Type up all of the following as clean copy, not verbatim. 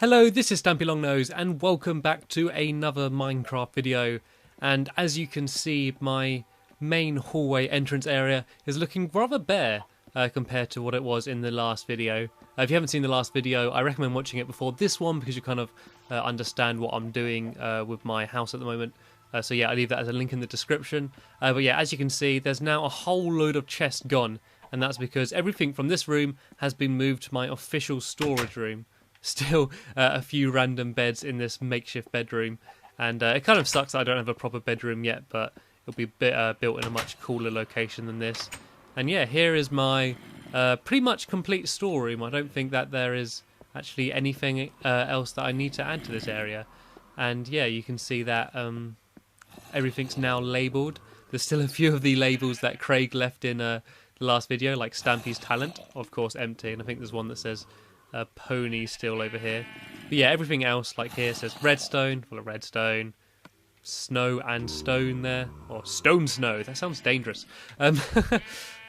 Hello, this is Stampy Longnose and welcome back to another Minecraft video. And as you can see, my main hallway entrance area is looking rather bare compared to what it was in the last video. If you haven't seen the last video, I recommend watching it before this one because you kind of understand what I'm doing with my house at the moment. So yeah, I leave that as a link in the description. But yeah, as you can see, there's now a whole load of chests gone, and that's because everything from this room has been moved to my official storage room. Still a few random beds in this makeshift bedroom, and it kind of sucks that I don't have a proper bedroom yet, but it'll be built in a much cooler location than this. And yeah, here is my pretty much complete storeroom. I don't think that there is actually anything else that I need to add to this area. And yeah, you can see that everything's now labelled. There's still a few of the labels that Craig left in the last video, like Stampy's talent, of course empty, and I think there's one that says pony still over here. But yeah, everything else, like here, says redstone, full of redstone, snow and stone there, or stone snow. That sounds dangerous. Oh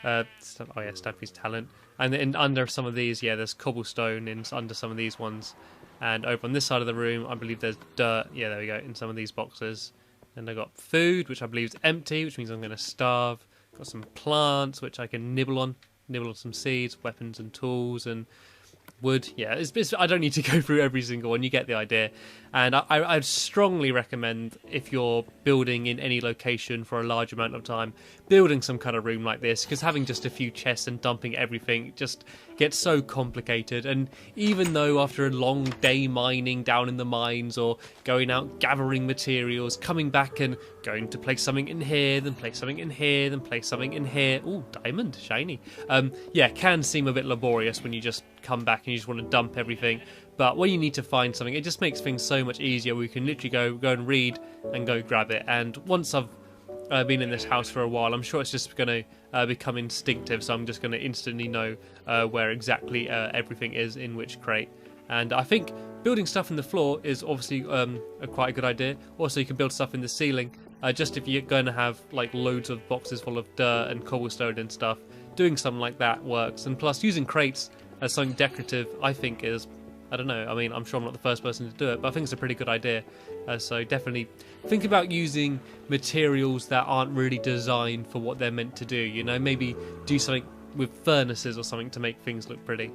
yeah, Stampy's talent. And then under some of these, yeah, there's cobblestone under some of these ones. And over on this side of the room, I believe there's dirt. Yeah, there we go, in some of these boxes. And I got food, which I believe is empty, which means I'm going to starve. Got some plants, which I can nibble on some seeds, weapons and tools, and wood. Yeah, I don't need to go through every single one, you get the idea. And I'd strongly recommend, if you're building in any location for a large amount of time, building some kind of room like this, because having just a few chests and dumping everything just gets so complicated. And even though after a long day mining down in the mines, or going out gathering materials, coming back and going to place something in here, then place something in here, then place something in here, ooh, diamond, shiny, yeah, can seem a bit laborious when you just come back and you just want to dump everything. But when you need to find something, it just makes things so much easier. We can literally go and read and go grab it. And once I've been in this house for a while, I'm sure it's just going to become instinctive. So I'm just going to instantly know where exactly everything is in which crate. And I think building stuff in the floor is obviously quite a good idea. Also, you can build stuff in the ceiling. Just if you're going to have like loads of boxes full of dirt and cobblestone and stuff, doing something like that works. And plus, using crates as something decorative, I think is, I don't know, I mean, I'm sure I'm not the first person to do it, but I think it's a pretty good idea. So definitely think about using materials that aren't really designed for what they're meant to do, you know, maybe do something with furnaces or something to make things look pretty.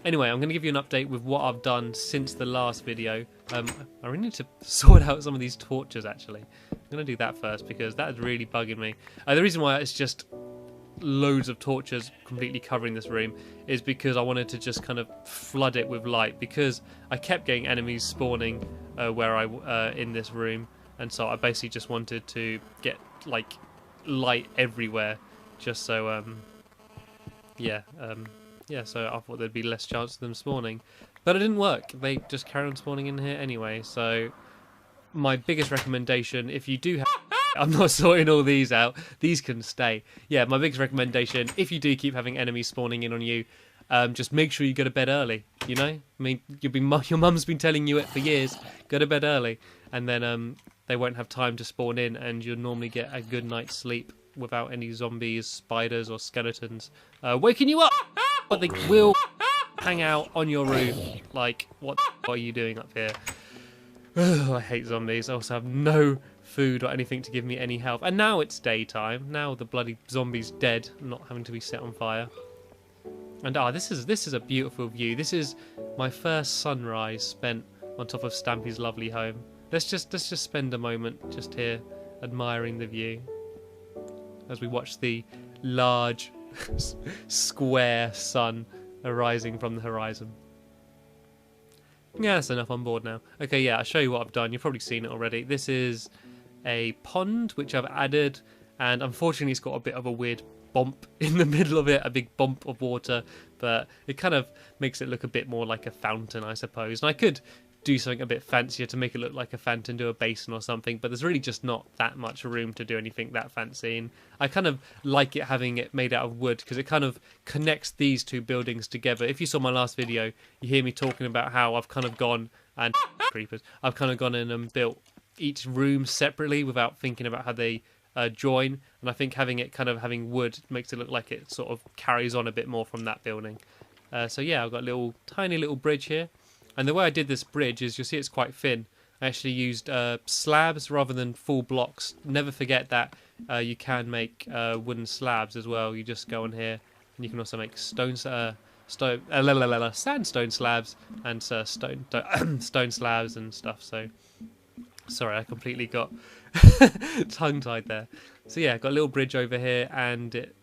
Anyway, I'm going to give you an update with what I've done since the last video. I really need to sort out some of these torches, actually. I'm going to do that first, because that is really bugging me. The reason why it's just loads of torches completely covering this room is because I wanted to just kind of flood it with light, because I kept getting enemies spawning where in this room, and so I basically just wanted to get like light everywhere, just so so I thought there'd be less chance of them spawning, but it didn't work. They just carry on spawning in here anyway. So my biggest recommendation, if you do have I'm not sorting all these out. These can stay. Yeah, my biggest recommendation, if you do keep having enemies spawning in on you, just make sure you go to bed early, you know? I mean, your mum's been telling you it for years. Go to bed early. And then they won't have time to spawn in, and you'll normally get a good night's sleep without any zombies, spiders, or skeletons waking you up. But they will hang out on your roof. Like, what are you doing up here? I hate zombies. I also have no food or anything to give me any health. And now it's daytime. Now the bloody zombie's dead, not having to be set on fire. And this is a beautiful view. This is my first sunrise spent on top of Stampy's lovely home. Let's just spend a moment just here admiring the view as we watch the large square sun arising from the horizon. Yeah, that's enough. I'm bored now. Okay, yeah, I'll show you what I've done. You've probably seen it already. This is a pond which I've added, and unfortunately it's got a bit of a weird bump in the middle of it, a big bump of water, but it kind of makes it look a bit more like a fountain, I suppose. And I could do something a bit fancier to make it look like a fountain, do a basin or something, but there's really just not that much room to do anything that fancy. And I kind of like it having it made out of wood, because it kind of connects these two buildings together. If you saw my last video, you hear me talking about how I've kind of gone and creepers, I've kind of gone in and built each room separately without thinking about how they join, and I think having wood makes it look like it sort of carries on a bit more from that building. So yeah, I've got a tiny little bridge here. And the way I did this bridge is, you'll see it's quite thin. I actually used slabs rather than full blocks. Never forget that you can make wooden slabs as well. You just go on here, and you can also make sandstone slabs and stone slabs and stuff. So, sorry, I completely got tongue-tied there. So yeah, got a little bridge over here, and it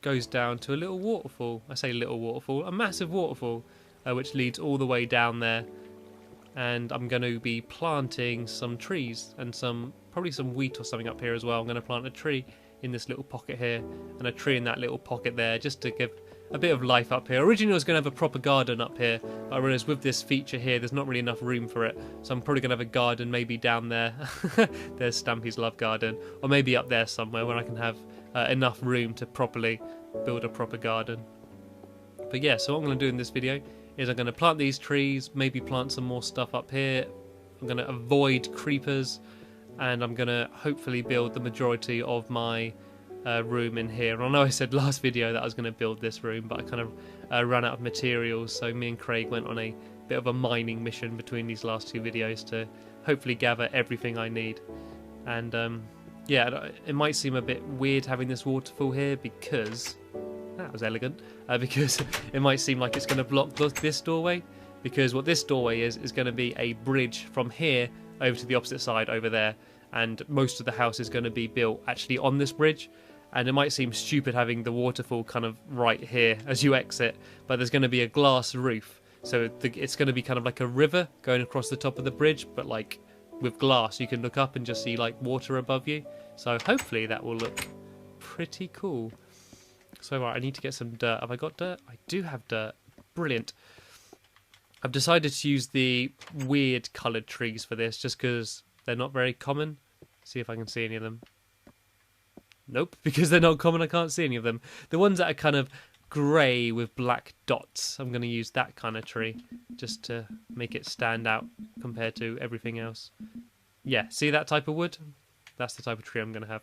goes down to a little waterfall. I say little waterfall, a massive waterfall, which leads all the way down there. And I'm going to be planting some trees and probably some wheat or something up here as well. I'm going to plant a tree in this little pocket here and a tree in that little pocket there, just to give a bit of life up here. Originally I was going to have a proper garden up here, but I realised with this feature here there's not really enough room for it, so I'm probably going to have a garden maybe down there. There's Stampy's love garden, or maybe up there somewhere where I can have enough room to properly build a proper garden. But yeah, so what I'm going to do in this video is I'm going to plant these trees, maybe plant some more stuff up here. I'm going to avoid creepers, and I'm going to hopefully build the majority of my room in here. And I know I said last video that I was going to build this room, but I kind of ran out of materials, so me and Craig went on a bit of a mining mission between these last two videos to hopefully gather everything I need. And yeah, it might seem a bit weird having this waterfall here because... that was elegant, because it might seem like it's going to block this doorway, because what this doorway is going to be a bridge from here over to the opposite side over there, and most of the house is going to be built actually on this bridge. And it might seem stupid having the waterfall kind of right here as you exit, but there's going to be a glass roof, so it's going to be kind of like a river going across the top of the bridge, but like with glass. You can look up and just see like water above you, so hopefully that will look pretty cool. So right, I need to get some dirt. Have I got dirt? I do have dirt. Brilliant. I've decided to use the weird coloured trees for this, just because they're not very common. See if I can see any of them. Nope, because they're not common, I can't see any of them. The ones that are kind of grey with black dots, I'm going to use that kind of tree, just to make it stand out compared to everything else. Yeah, see that type of wood? That's the type of tree I'm going to have.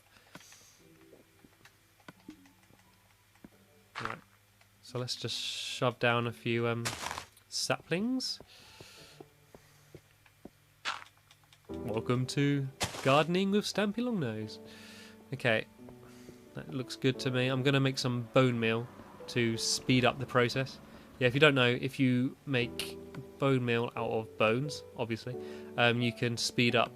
Right, so let's just shove down a few saplings. Welcome to gardening with Stampy Longnose. Okay, that looks good to me. I'm going to make some bone meal to speed up the process. Yeah, if you don't know, if you make bone meal out of bones, obviously, you can speed up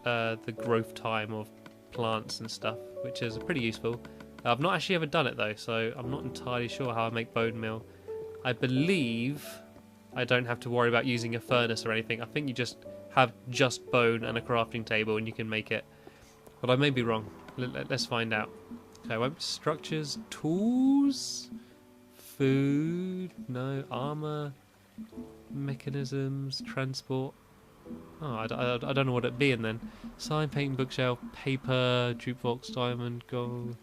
the growth time of plants and stuff, which is pretty useful. I've not actually ever done it though, so I'm not entirely sure how I make bone meal. I believe I don't have to worry about using a furnace or anything. I think you just have just bone and a crafting table and you can make it. But I may be wrong. Let's find out. Okay, structures, tools, food, no, armor, mechanisms, transport. Oh, I don't know what it'd be in then. Sign, painting, bookshelf, paper, jukebox, diamond, gold.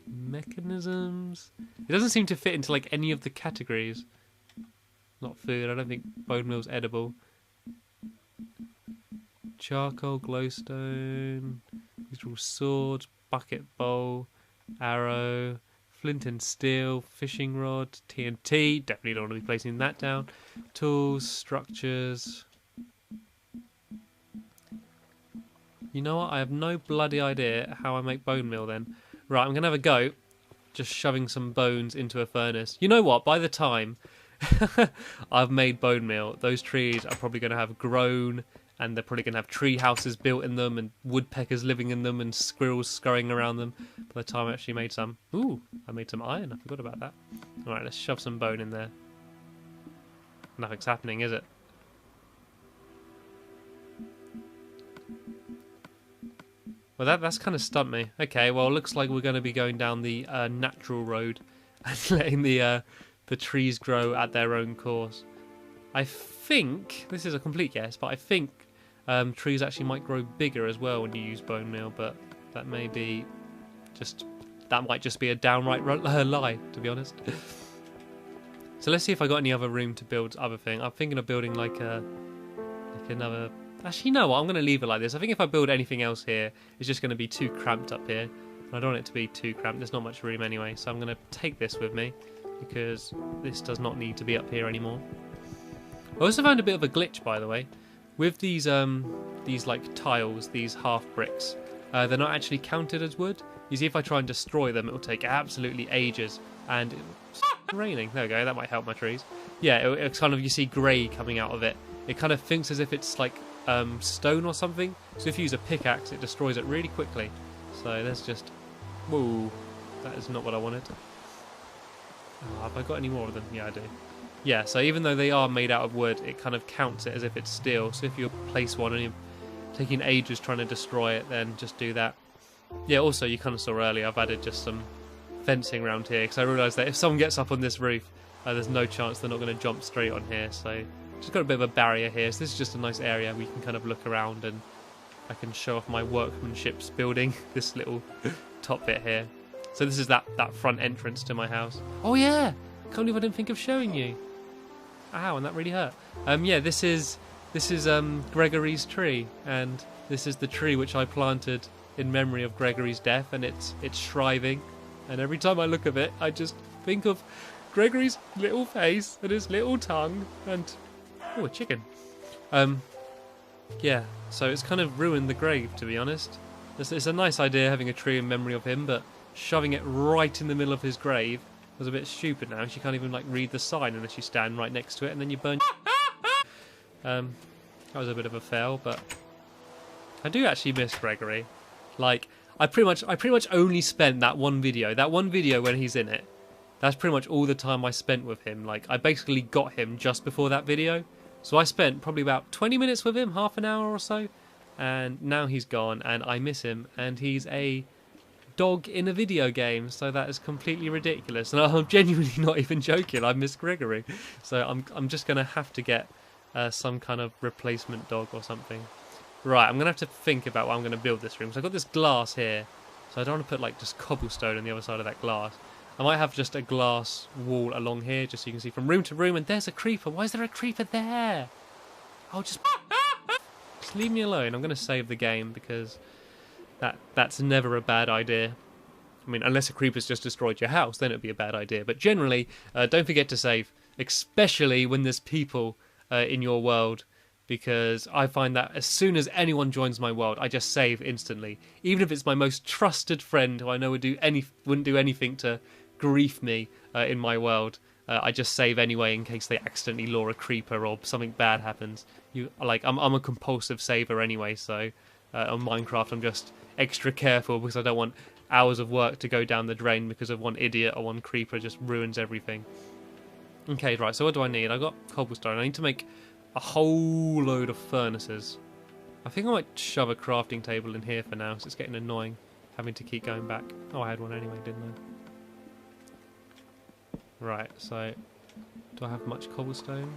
Mechanisms. It doesn't seem to fit into like any of the categories. Not food. I don't think bone meal's edible. Charcoal, glowstone, usual sword, bucket bowl, arrow, flint and steel, fishing rod, TNT. Definitely don't want to be placing that down. Tools, structures. You know what? I have no bloody idea how I make bone meal then. Right, I'm going to have a go just shoving some bones into a furnace. You know what? By the time I've made bone meal, those trees are probably going to have grown, and they're probably going to have tree houses built in them and woodpeckers living in them and squirrels scurrying around them by the time I actually made some. Ooh, I made some iron. I forgot about that. Alright, let's shove some bone in there. Nothing's happening, is it? Well, that's kind of stumped me. Okay, well, it looks like we're going to be going down the natural road and letting the trees grow at their own course. I think, this is a complete guess, but I think trees actually might grow bigger as well when you use bone meal, but that may be just, that might just be a downright lie, to be honest. So let's see if I got any other room to build other thing. I'm thinking of building like another... Actually, you know what? I'm going to leave it like this. I think if I build anything else here, it's just going to be too cramped up here. I don't want it to be too cramped. There's not much room anyway, so I'm going to take this with me. because this does not need to be up here anymore. I also found a bit of a glitch, by the way, with these like tiles, these half bricks. They're not actually counted as wood. You see, if I try and destroy them, it will take absolutely ages, and it's raining. There we go. That might help my trees. Yeah, it's kind of, you see grey coming out of it. It kind of thinks as if it's like stone or something. So if you use a pickaxe, it destroys it really quickly. So there's just, whoa, that is not what I wanted. Oh, have I got any more of them? Yeah, I do. Yeah, so even though they are made out of wood, it kind of counts it as if it's steel. So if you place one and you're taking ages trying to destroy it, then just do that. Yeah, also, you kind of saw earlier, I've added just some fencing around here, because I realised that if someone gets up on this roof, there's no chance they're not going to jump straight on here. So just got a bit of a barrier here. So this is just a nice area where you can kind of look around, and I can show off my workmanship's building, this little top bit here. So this is that front entrance to my house. Oh yeah! Can't believe I didn't think of showing you. Ow, and that really hurt. Yeah, this is Gregory's tree, and this is the tree which I planted in memory of Gregory's death, and it's shriving. And every time I look at it, I just think of Gregory's little face and his little tongue, and oh, a chicken. Yeah, so it's kind of ruined the grave, to be honest. It's a nice idea having a tree in memory of him, but shoving it right in the middle of his grave was a bit stupid now. You can't even like read the sign unless you stand right next to it, and then you burn. That was a bit of a fail, but I do actually miss Gregory. Like, I pretty much only spent that one video when he's in it. That's pretty much all the time I spent with him. Like, I basically got him just before that video, so I spent probably about 20 minutes with him, half an hour or so, and now he's gone, and I miss him, and he's a dog in a video game, so that is completely ridiculous, and I'm genuinely not even joking. I miss Gregory, so I'm just gonna have to get some kind of replacement dog or something. Right, I'm gonna have to think about what I'm gonna build this room, because I've got this glass here, so I don't want to put like just cobblestone on the other side of that glass. I might have just a glass wall along here, just so you can see from room to room. And there's a creeper. Why is there a creeper there? I'll just leave me alone. I'm gonna save the game, because that's never a bad idea. I mean, unless a creeper's just destroyed your house, then it'd be a bad idea. But generally, don't forget to save, especially when there's people in your world, because I find that as soon as anyone joins my world, I just save instantly. Even if it's my most trusted friend who I know wouldn't do anything to grief me in my world, I just save anyway in case they accidentally lure a creeper or something bad happens. I'm a compulsive saver anyway, so on Minecraft I'm just extra careful, because I don't want hours of work to go down the drain because of one idiot or one creeper just ruins everything. Okay, right, so what do I need? I got cobblestone. I need to make a whole load of furnaces. I think I might shove a crafting table in here for now, because it's getting annoying having to keep going back. Oh, I had one anyway, didn't I? Right, so do I have much cobblestone?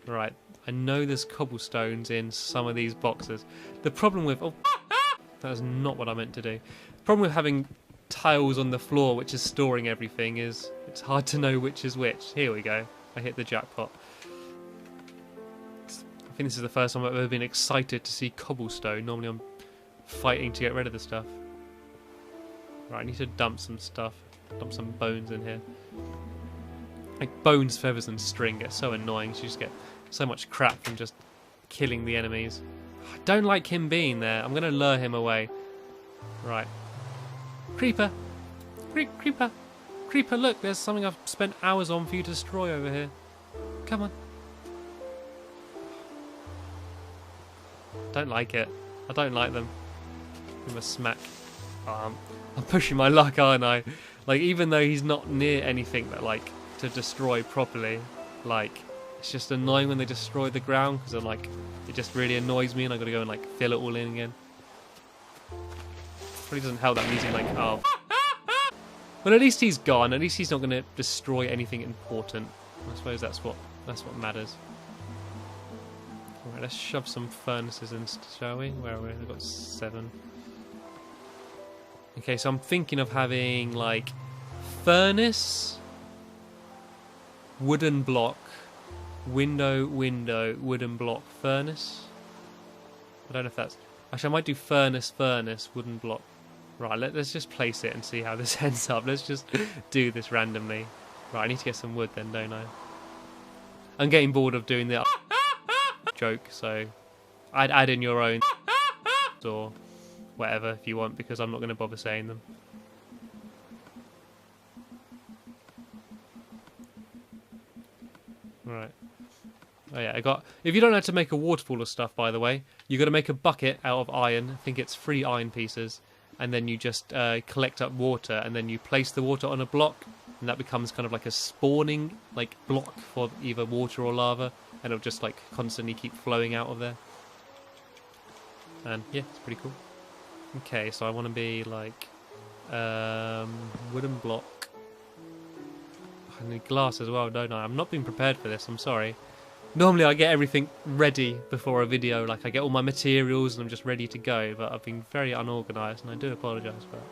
Right, I know there's cobblestones in some of these boxes. The problem with... Oh, that is not what I meant to do. The problem with having tiles on the floor which is storing everything is it's hard to know which is which. Here we go. I hit the jackpot. I think this is the first time I've ever been excited to see cobblestone. Normally I'm fighting to get rid of the stuff. Right, I need to dump some stuff. Dump some bones in here. Like bones, feathers and string get so annoying. So you just get so much crap from just killing the enemies. I don't like him being there. I'm going to lure him away. Right. Creeper! Creeper! Creeper, look, there's something I've spent hours on for you to destroy over here. Come on. Don't like it. I don't like them. Give him a smack. Oh, I'm pushing my luck, aren't I? Like, even though he's not near anything that, like, to destroy properly, like, it's just annoying when they destroy the ground, because I'm like, it just really annoys me and I've got to go and, like, fill it all in again. Probably doesn't help that music, like, oh. But at least he's gone. At least he's not going to destroy anything important. I suppose that's what matters. Alright, let's shove some furnaces in, shall we? Where are we? I've got 7. Okay, so I'm thinking of having, like, furnace, wooden block, window, wooden block, furnace. I don't know if that's... Actually, I might do furnace, wooden block, Right, let's just place it and see how this ends up. Let's just do this randomly. Right, I need to get some wood then, don't I? I'm getting bored of doing the joke, so I'd add in your own or whatever if you want, because I'm not going to bother saying them. Right. Oh yeah, I got... If you don't know how to make a waterfall of stuff, by the way, you got to make a bucket out of iron. I think it's 3 iron pieces. And then you just collect up water, and then you place the water on a block, and that becomes kind of like a spawning like block for either water or lava, and it'll just like constantly keep flowing out of there. And yeah, it's pretty cool. Okay, so I want to be like wooden block. I need glass as well, don't I? I'm not being prepared for this, I'm sorry. Normally I get everything ready before a video, like I get all my materials and I'm just ready to go, but I've been very unorganised and I do apologise for that.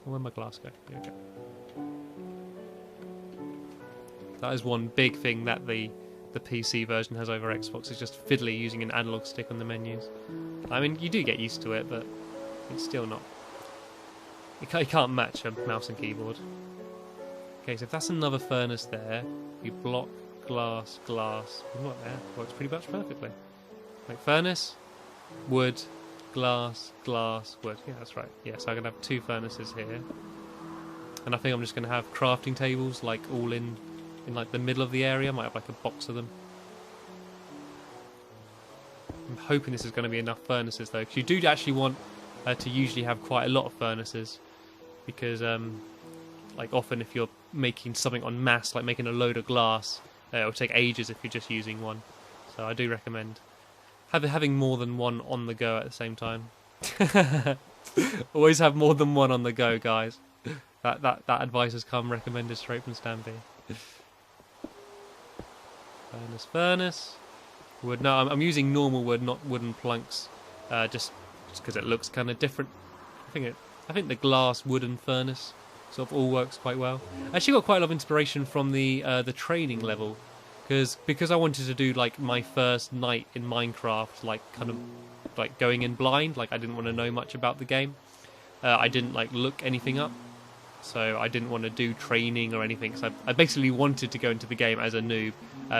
Where'd my glass go? Here we go. That is one big thing that the PC version has over Xbox, is just fiddly using an analog stick on the menus. I mean, you do get used to it, but it's still not... You can't match a mouse and keyboard. Okay, so if that's another furnace there, you block, glass, glass. What there? Works pretty much perfectly. Like furnace, wood, glass, glass, wood. Yeah, that's right. Yeah, so I'm gonna have 2 furnaces here, and I think I'm just gonna have crafting tables like all in like the middle of the area. I might have like a box of them. I'm hoping this is going to be enough furnaces though, because you do actually want to usually have quite a lot of furnaces, because like often if you're making something en masse, like making a load of glass, it'll take ages if you're just using one. So I do recommend having more than one on the go at the same time. Always have more than one on the go, guys. That advice has come recommended straight from Stampy. Furnace. Wood. No, I'm using normal wood, not wooden planks, just because it looks kind of different. I think the glass wooden furnace sort of all works quite well. I actually got quite a lot of inspiration from the training level, because I wanted to do like my first night in Minecraft, like kind of like going in blind, like I didn't want to know much about the game. I didn't like look anything up, so I didn't want to do training or anything. So I basically wanted to go into the game as a noob,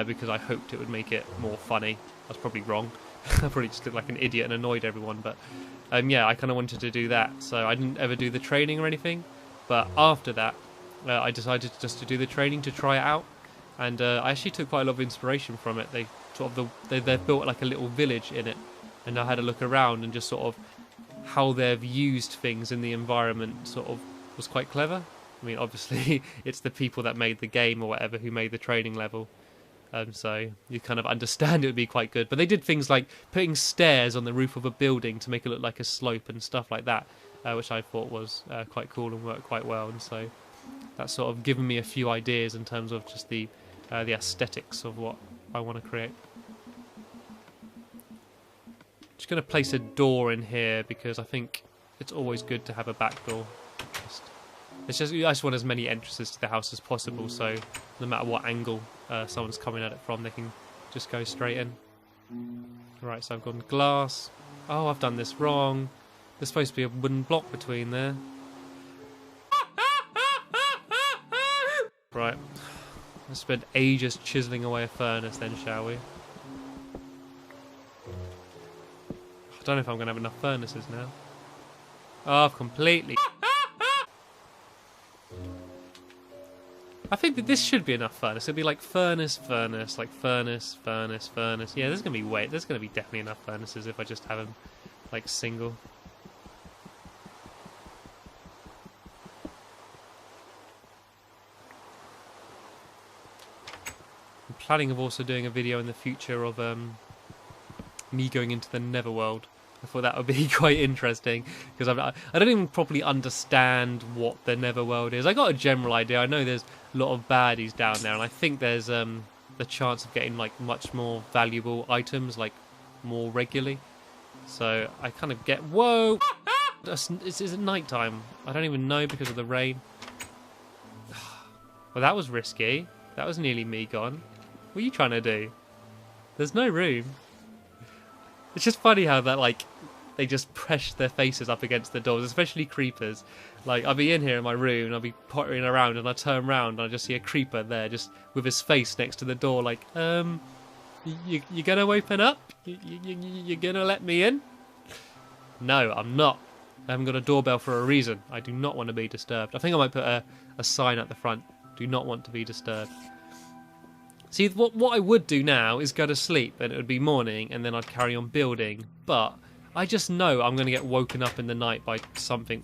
because I hoped it would make it more funny. I was probably wrong. I probably just looked like an idiot and annoyed everyone, but yeah, I kind of wanted to do that. So I didn't ever do the training or anything. But after that, I decided just to do the training to try it out, and I actually took quite a lot of inspiration from it. They sort of they've built like a little village in it, and I had a look around, and just sort of how they've used things in the environment sort of was quite clever. I mean, obviously it's the people that made the game or whatever who made the training level, so you kind of understand it would be quite good. But they did things like putting stairs on the roof of a building to make it look like a slope and stuff like that, which I thought was quite cool and worked quite well. And so that's sort of given me a few ideas in terms of just the aesthetics of what I want to create. Just going to place a door in here because I think it's always good to have a back door. I just want as many entrances to the house as possible, so no matter what angle someone's coming at it from, they can just go straight in. Right, so I've gone glass. Oh, I've done this wrong. There's supposed to be a wooden block between there. Right, let's spend ages chiselling away a furnace then, shall we? I don't know if I'm going to have enough furnaces now. Oh, I've completely... I think that this should be enough furnace. It'll be like furnace, furnace, like furnace, furnace, furnace. Yeah, there's going to be definitely enough furnaces if I just have them like single. I'm planning of also doing a video in the future of me going into the Netherworld. I thought that would be quite interesting, because I don't even properly understand what the Netherworld is. I got a general idea. I know there's a lot of baddies down there, and I think there's the chance of getting like much more valuable items like more regularly. So I kind of get... Whoa! Is it night time? I don't even know because of the rain. Well, that was risky. That was nearly me gone. What are you trying to do? There's no room. It's just funny how that, like, they just press their faces up against the doors, especially creepers. Like, I'll be in here in my room and I'll be pottering around and I turn around and I just see a creeper there just with his face next to the door like, you gonna open up? You gonna let me in? No, I'm not. I haven't got a doorbell for a reason. I do not want to be disturbed. I think I might put a sign at the front. Do not want to be disturbed. See, what I would do now is go to sleep and it would be morning and then I'd carry on building. But I just know I'm going to get woken up in the night by something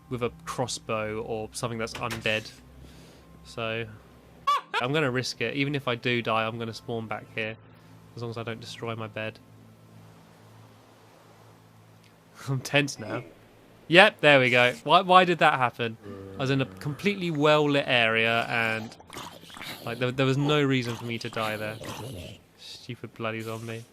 with a crossbow or something that's undead. So I'm going to risk it. Even if I do die, I'm going to spawn back here. As long as I don't destroy my bed. I'm tense now. Yep, there we go. Why did that happen? I was in a completely well-lit area and like there was no reason for me to die there. Stupid bloody zombie.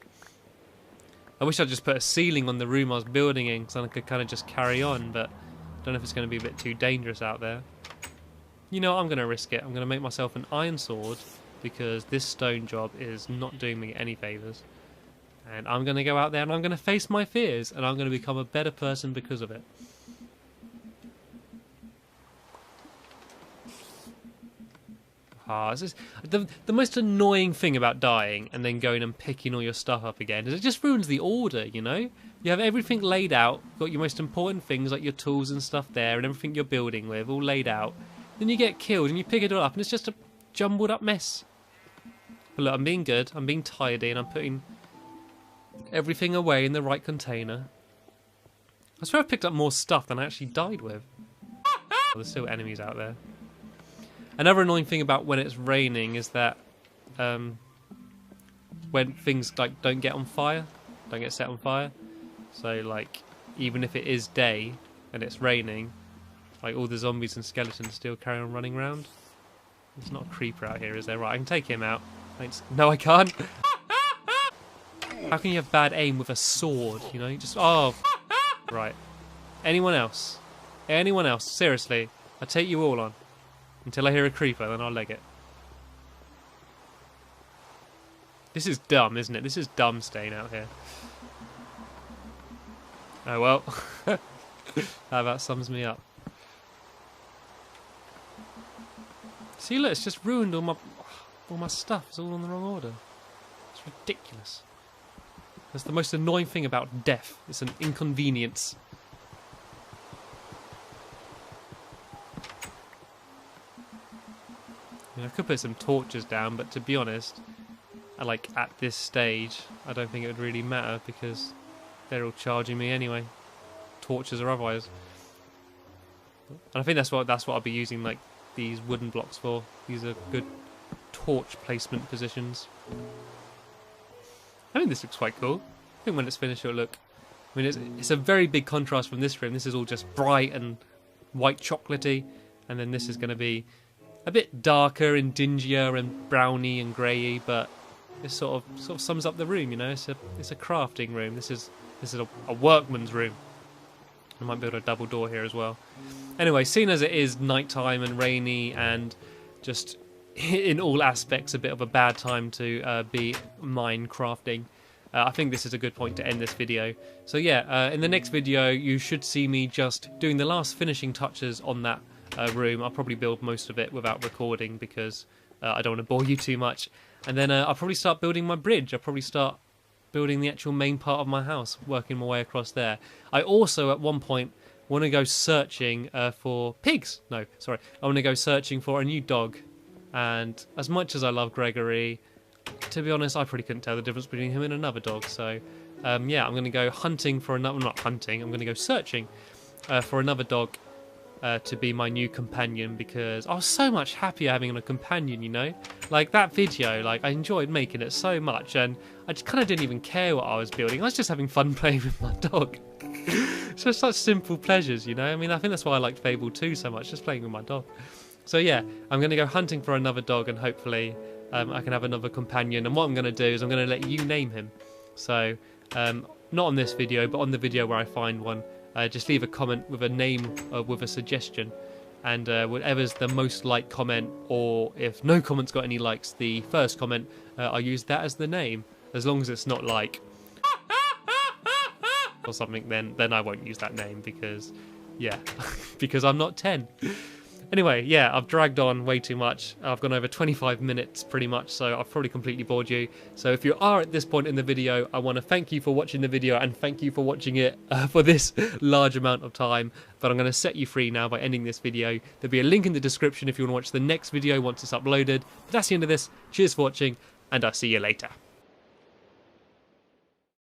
I wish I'd just put a ceiling on the room I was building in so I could kind of just carry on, but I don't know if it's going to be a bit too dangerous out there. You know what, I'm going to risk it. I'm going to make myself an iron sword because this stone job is not doing me any favours. And I'm going to go out there and I'm going to face my fears and I'm going to become a better person because of it. This is the most annoying thing about dying and then going and picking all your stuff up again is it just ruins the order, you know? You have everything laid out, got your most important things like your tools and stuff there and everything you're building with all laid out. Then you get killed and you pick it all up and it's just a jumbled up mess. But look, I'm being good, I'm being tidy and I'm putting everything away in the right container. I swear I've picked up more stuff than I actually died with. There's still enemies out there. Another annoying thing about when it's raining is that when things like don't get on fire, don't get set on fire. So like even if it is day and it's raining, like all the zombies and skeletons still carry on running around. There's not a creeper out here, is there? Right, I can take him out. Thanks. No, I can't. How can you have bad aim with a sword? You know, you just right. Anyone else? Anyone else? Seriously, I take you all on. Until I hear a creeper, then I'll leg it. This is dumb, isn't it? This is dumb staying out here. Oh well. That about sums me up. See, look, it's just ruined all my stuff. It's all in the wrong order. It's ridiculous. That's the most annoying thing about death. It's an inconvenience. I could put some torches down, but to be honest, at this stage, I don't think it would really matter because they're all charging me anyway, torches or otherwise. And I think that's what I'll be using like these wooden blocks for. These are good torch placement positions. I think this looks quite cool. I think when it's finished, it'll look. I mean, it's a very big contrast from this room. This is all just bright and white chocolatey, and then this is going to be a bit darker and dingier and browny and greyy, but it sort of sums up the room, you know. It's a crafting room. This is a workman's room. I might build a double door here as well. Anyway, seeing as it is nighttime and rainy and just in all aspects a bit of a bad time to be Minecrafting, I think this is a good point to end this video. So yeah, in the next video you should see me just doing the last finishing touches on that room. I'll probably build most of it without recording because I don't want to bore you too much. And then I'll probably start building my bridge. I'll probably start building the actual main part of my house, working my way across there. I also, at one point, want to go searching for pigs. No, sorry. I want to go searching for a new dog. And as much as I love Gregory, to be honest, I probably couldn't tell the difference between him and another dog. So, yeah, I'm going to go hunting for another... Not hunting, I'm going to go searching for another dog to be my new companion, because I was so much happier having a companion, you know? Like, that video, like, I enjoyed making it so much, and I just kind of didn't even care what I was building. I was just having fun playing with my dog. It's just such simple pleasures, you know? I mean, I think that's why I liked Fable 2 so much, just playing with my dog. So, yeah, I'm going to go hunting for another dog, and hopefully I can have another companion. And what I'm going to do is I'm going to let you name him. So, not on this video, but on the video where I find one. Just leave a comment with a name with a suggestion, and whatever's the most liked comment, or if no comment's got any likes, the first comment, I'll use that as the name, as long as it's not like or something, then I won't use that name because, yeah, because I'm not 10. Anyway, yeah, I've dragged on way too much. I've gone over 25 minutes pretty much, so I've probably completely bored you. So if you are at this point in the video, I want to thank you for watching the video and thank you for watching it for this large amount of time. But I'm going to set you free now by ending this video. There'll be a link in the description if you want to watch the next video once it's uploaded. But that's the end of this. Cheers for watching, and I'll see you later.